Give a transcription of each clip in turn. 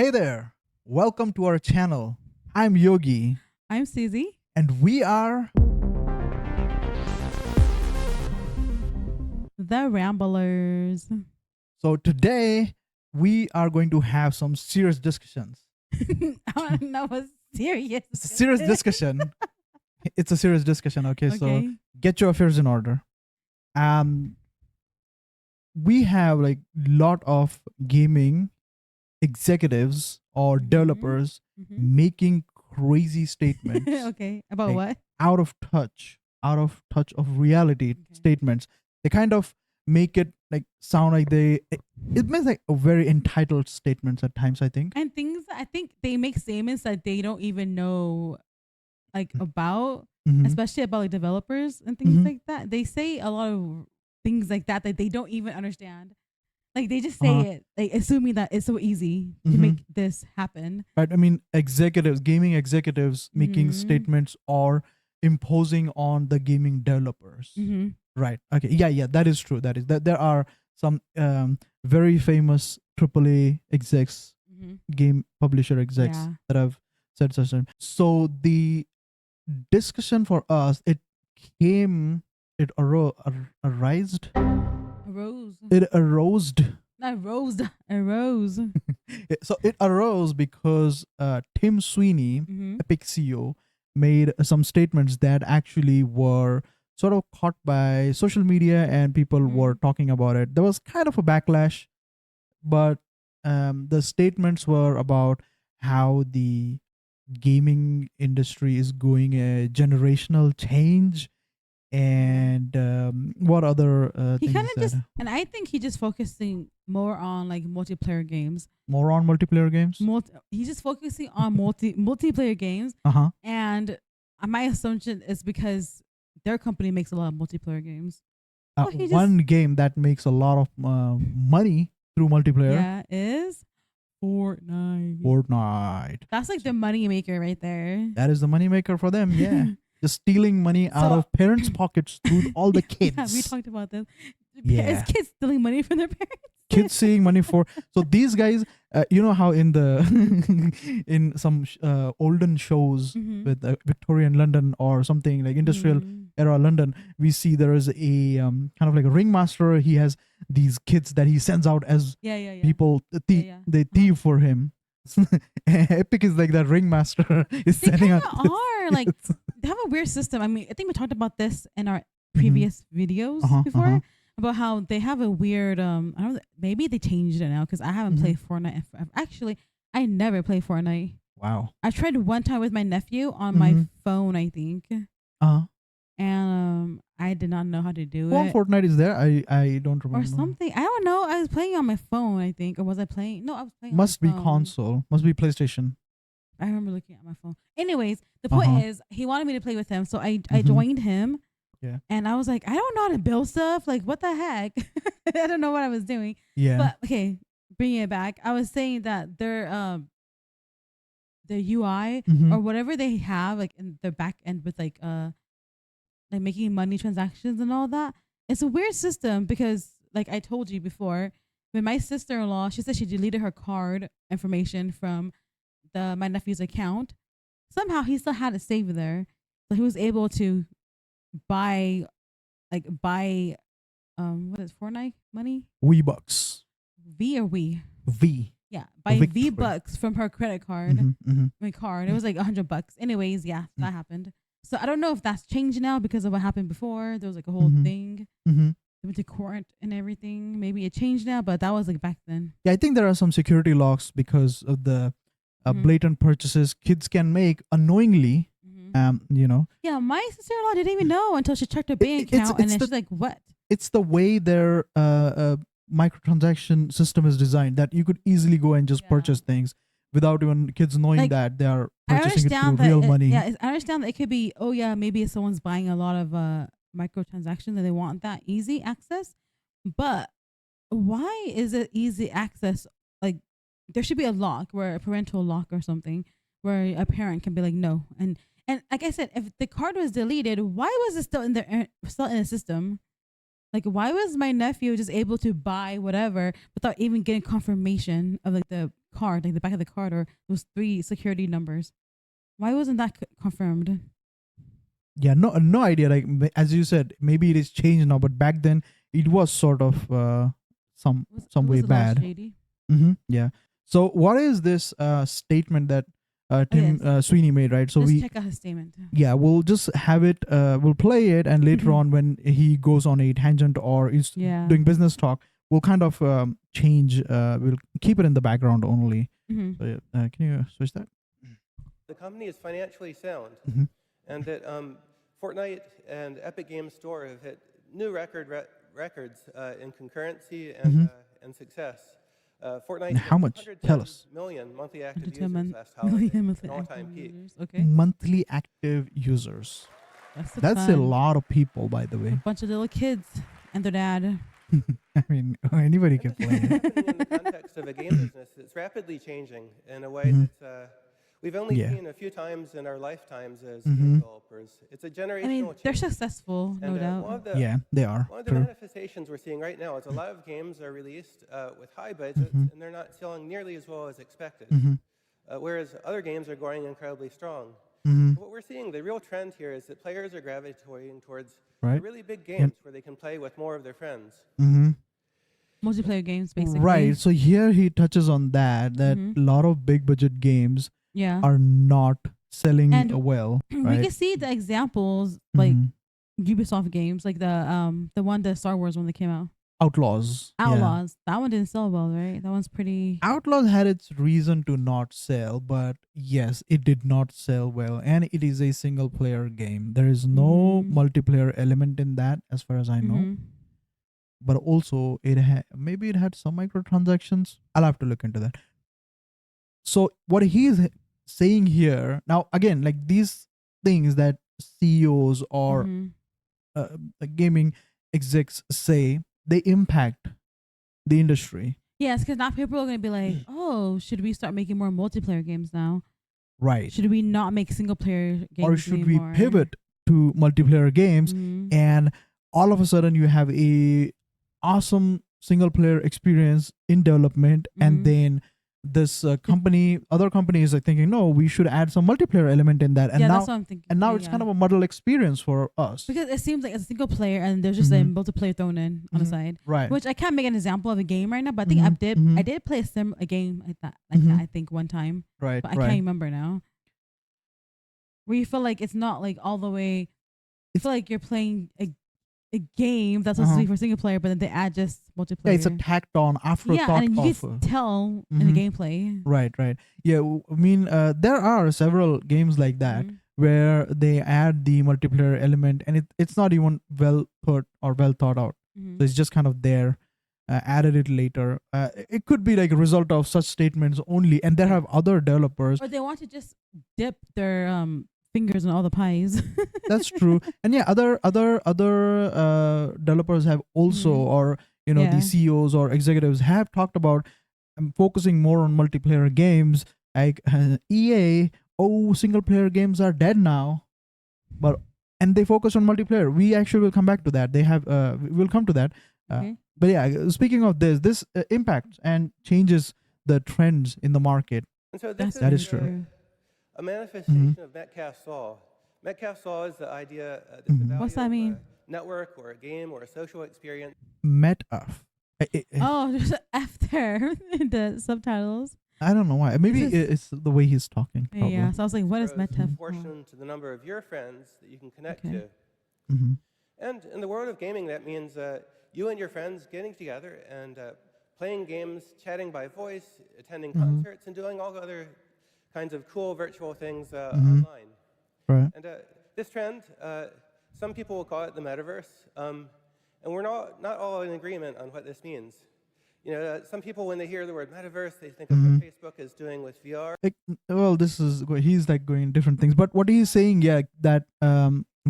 Hey there, welcome to our channel. I'm Yogi, I'm Susie. and we are. The Ramblers. So, today we are going to have some serious discussions. I don't know what's serious. It's a serious discussion. It's a serious discussion, okay? So, Okay. get your affairs in order. We have like lot of gaming executives or Mhm. developers Mhm. making crazy statements. Okay. About Like, what? out of touch of reality Okay. statements. They kind of make it like sound like it makes like a very entitled statements at times, I think. And things, I think they make statements that they don't even know like about, Mhm. especially about like developers and things Mhm. like that. They say a lot of things like that they don't even understand. Like they just say it, like assuming that it's so easy to Mhm. make this happen. Right. I mean, gaming executives making Mhm. statements or imposing on the gaming developers. Mm-hmm. Right. Okay. Yeah. That is true. That is that there are some very famous AAA execs, Mm-hmm. game publisher execs Yeah. that have said such thing. So the discussion for us, came, it arised, Arose. it arose. Not rose. Arose. So it arose because Tim Sweeney, Mm-hmm. Epic CEO, made some statements that actually were sort of caught by social media and people were talking about it. There was kind of a backlash, but the statements were about how the gaming industry is going a generational change and what other He things kind he of just, said. and I think he just focusing more on like multiplayer games. More on multiplayer games. He's just focusing on multiplayer games, Uh-huh. and my assumption is because their company makes a lot of multiplayer games. He One game that makes a lot of money through multiplayer. is Fortnite. Fortnite. That's like the money maker right there. That is the moneymaker for them. Yeah. Just stealing money out So- of parents' pockets through all the kids. Yeah, we talked about this. Yeah. Is kids stealing money from their parents? Kids seeing money for. So these guys, you know how in the in some olden shows Mhm. with Victorian London or something like industrial Mhm. era London, we see there is a kind of like a ringmaster. He has these kids that he sends out as Yeah. people Yeah. they thieve for him. Epic is like that ringmaster is They sending kind out. of are like they have a weird system. I mean, I think we talked about this in our previous videos before about how they have a weird I don't know, maybe they changed it now because I haven't played Fortnite in forever. Actually, I never play Fortnite. Wow. I tried one time with my nephew on my phone, I think, and I did not know how to do Well, it Fortnite is there. I don't remember. or something. I don't know. I was playing on my phone, I think, or was I playing? No, I was playing. Must on be my phone. console. Must be PlayStation. I remember looking at my phone. Anyways, the point is he wanted me to play with him, so I joined him. Yeah. And I was like, I don't know how to build stuff. Like, what the heck? I don't know what I was doing. Yeah. But okay, bringing it back, I was saying that their UI or whatever they have like in their back end with like making money transactions and all that. It's a weird system because like I told you before, when my sister-in-law, she said she deleted her card information from my nephew's account. Somehow he still had it saved there. So he was able to buy what is Fortnite money? V-Bucks. V or we? V. Yeah, buy Victory. V-Bucks from her credit card. My card. It was like $100. Anyways, yeah, that happened. So I don't know if that's changed now because of what happened before. There was like a whole thing. They went to court and everything. Maybe it changed now, but that was like back then. Yeah, I think there are some security locks because of the blatant purchases kids can make unknowingly. Yeah, my sister-in-law didn't even know until she checked her bank account, and then she's like, "What?" It's the way their microtransaction system is designed that you could easily go and just purchase things without even kids knowing Like, that they are I purchasing it understand through that real money. Yeah, I understand that it could be. Oh yeah, maybe someone's buying a lot of microtransactions and they want that easy access. But why is it easy access? Like there should be a lock, where a parental lock or something, where a parent can be like, no, and like I said, if the card was deleted, why was it still in the system? Like, why was my nephew just able to buy whatever without even getting confirmation of like the card, like the back of the card, or those 3 security numbers. Why wasn't that confirmed? Yeah, no idea. Like as you said, maybe it is changed now, but back then it was sort of some It some way was a little bad. shady. Yeah. So what is this statement that Oh Tim yes, Sweeney made? Right. So just we check out his statement. yeah we'll just have it. We'll play it, and later Mhm. on when he goes on a tangent or is Yeah. doing business talk, we'll kind of change. We'll keep it in the background only. Mhm. So can you switch that? The company is financially sound, Mhm. and that Fortnite and Epic Games Store have hit new records in concurrency Mhm. and success. Fortnite And how hit much? 110 Tell us. million monthly active users Entertainment last holiday, million an monthly all-time active peak. users. Okay, Monthly active users. that's a That's a ton. lot of people, by the A way. bunch of little kids and their dad. I mean, anybody And can this play is it. happening in the context of a game business that's rapidly changing in a way Mhm. that we've only Yeah. seen a few times in our lifetimes as Mhm. game developers. It's a I generational mean, they're change. successful, no And doubt. Yeah, they are. one of the True. manifestations we're seeing right now is a lot of games are released with high budgets, Mhm. and they're not selling nearly as well as expected, Mhm. whereas other games are going incredibly strong. Mhm. What we're seeing, the real trend here, is that players are gravitating towards the Right. really big Yeah. games where they can play with more of their friends. Mhm. Multiplayer games, basically. Right. So here he touches on that a Mhm. lot of big budget games Yeah. are not selling And well, we right? can see the examples, like Mhm. Ubisoft games, like the Star Wars one that came out. Outlaws. Yeah. Outlaws. That one didn't sell well, right? That one's pretty. Outlaws had its reason to not sell, but yes, it did not sell well, and it is a single player game. There is no Mhm. multiplayer element in that, as far as I know. Mhm. But also, maybe it had some microtransactions. I'll have to look into that. So what he's saying here now, again, like these things that CEOs or Mhm. gaming execs say, they impact the industry. Yes, because now people are gonna be like, "Oh, should we start making more multiplayer games now? Right. Should we not make single player games Or should anymore?" we pivot to multiplayer games, Mhm. and all of a sudden you have a awesome single player experience in development, and Mhm. then this other companies are thinking, no, we should add some multiplayer element in that, and Yeah, now that's what I'm thinking. now Yeah, it's yeah. kind of a muddled experience for us. Because it seems like it's a single player and there's just a Mhm. multiplayer thrown in on the Mhm. side. Right. Which I can't make an example of a game right now, but I think Mhm. Mhm. I did play a game like that Mhm. I think one time, Right. but I Right. can't remember now. Where you feel like it's not like all the way. You It's- feel like you're playing a game that's supposed to be Uh-huh. for single player, but then they add just multiplayer. Yeah, it's a tacked on yeah, afterthought and you of. can tell in the Mhm. gameplay. Right. Right. Yeah. I mean, there are several games like that Mhm. where they add the multiplayer element, and it's not even well put or well thought out. Mhm. So it's just kind of there, added it later. It could be like a result of such statements only, and there Yeah. have other developers. Or they want to just dip their fingers in all the pies. That's true. And yeah, other developers have also, Mhm. or the Yeah. CEOs or executives have talked about focusing more on multiplayer games, like EA. Oh, single player games are dead now, but and they focus on multiplayer. We actually will come back to that. They have we'll come to that. Okay. But yeah, speaking of this impacts and changes the trends in the market. And so That's this That is is true. a manifestation Mhm. of Metcalfe's law. Metcalfe's law is the idea that Mhm. the value What's that of mean? a network or a game or a social experience Metaf. Oh, there's an F there in the subtitles. I don't know why. Maybe This is- it's the way he's talking. Probably. Yeah, so I was like, what is grows meta? in proportion to the number of your friends that you can connect Okay. to. Mhm. And in the world of gaming, that means you and your friends getting together and playing games, chatting by voice, attending concerts, and doing all the other kinds of cool virtual things online. Right. And this trend, some people will call it the metaverse, and we're not all in agreement on what this means. Some people, when they hear the word metaverse, they think of what Facebook is doing with VR. Well, he's like going different things, but what he's saying, yeah, that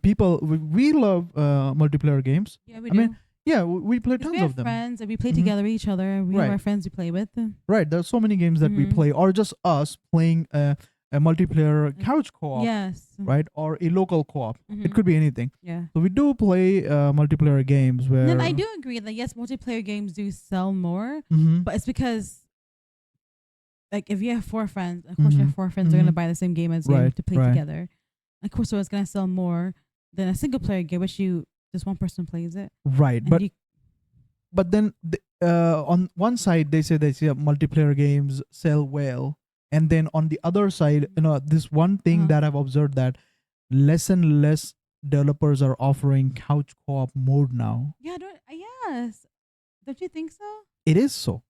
people we love multiplayer games. Yeah, we I do. mean, yeah, we play 'Cause tons we have of them. friends and we play Mhm. together with each other. We Right. have our friends we play with. Right, there's so many games that we Mhm. play, or just us playing a multiplayer couch co-op, Yes. right, or a local co-op. It Mhm. could be anything. Yeah. So we do play multiplayer games where. And then I do agree that yes, multiplayer games do sell more, Mhm. but it's because like if you have 4 friends, of course your Mhm. 4 friends are gonna Mhm. buy the same game as you Right, to play right. together. Of course, so it's gonna sell more than a single player game, which just one person plays it, Right, and you. but then on one side they say multiplayer games sell well, and then on the other side, this one thing Uh-huh. that I've observed, that less and less developers are offering couch co-op mode now. Yeah, yes, don't you think so? It is so.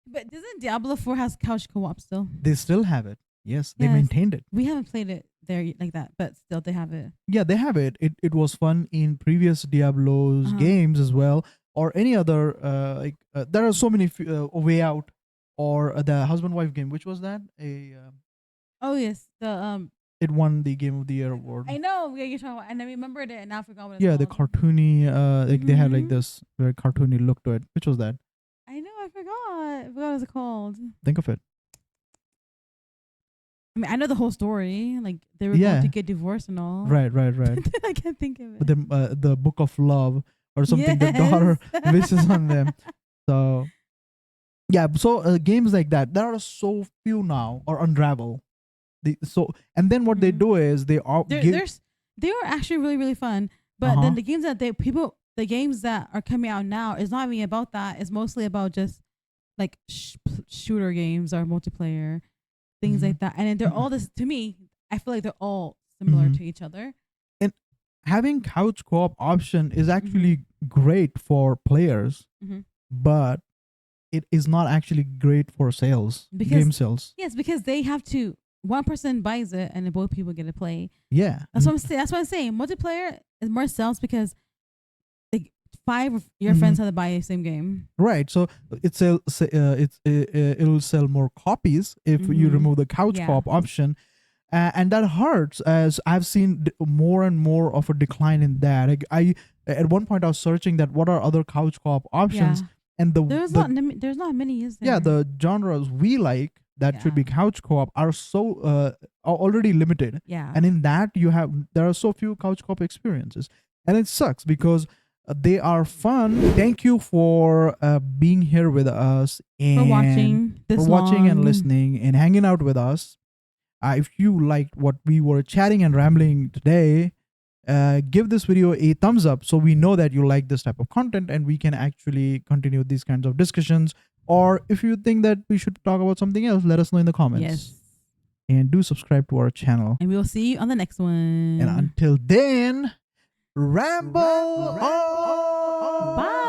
But doesn't Diablo 4 has couch co-op still? They still have it. Yes, they Yes, maintained it. we haven't played it there like that, but still they have it. Yeah, they have it. It was fun in previous Diablo's Uh-huh. games as well, or any other there are so many Way Out, or the husband wife game. Which was that? Oh yes, It won the Game of the Year award. I know what you're talking about, and I remembered it, and now I forgot what it's Yeah, the called. cartoony, like they had like Mhm. this very cartoony look to it. Which was that? I know, I forgot. What was it called? Think of it. I mean, I know the whole story. Like they were going Yeah. to get divorced and all. Right. I can't think of it. But then the Book of Love or something. The daughter Yes. wishes on them. So yeah, so games like that, there are so few now, or Unravel. And then what they Mhm. do is they all give. They were actually really really fun. But Uh-huh. then the games that the games that are coming out now is not even about that. It's mostly about just like shooter games or multiplayer things Mhm. like that. And then they're all this to me. I feel like they're all similar Mhm. to each other. And having couch co-op option is actually Mm-hmm. great for players, Mhm. but it is not actually great for sales, Because- game sales. Yes, because they have to. One person buys it, and then both people get to play. Yeah, That's what I'm saying. That's what I'm saying. Multiplayer is more sales because like 5 of your Mhm. friends have to buy the same game. right. So it'll sell more copies if you Mhm. remove the couch Yeah. co-op option, and that hurts, as I've seen more and more of a decline in that. Like, I at one point I was searching that what are other couch co-op options, Yeah. and There's not many, is there? yeah, the genres we like that should be Yeah. couch co-op are are already limited. Yeah. And in that there are so few couch co-op experiences, and it sucks because they are fun. Thank you for being here with us, and for watching this for watching and long. listening and hanging out with us. If you liked what we were chatting and rambling today, give this video a thumbs up so we know that you like this type of content and we can actually continue these kinds of discussions. Or if you think that we should talk about something else, let us know in the comments. Yes. And do subscribe to our channel. And we will see you on the next one. And until then, ramble on. Bye.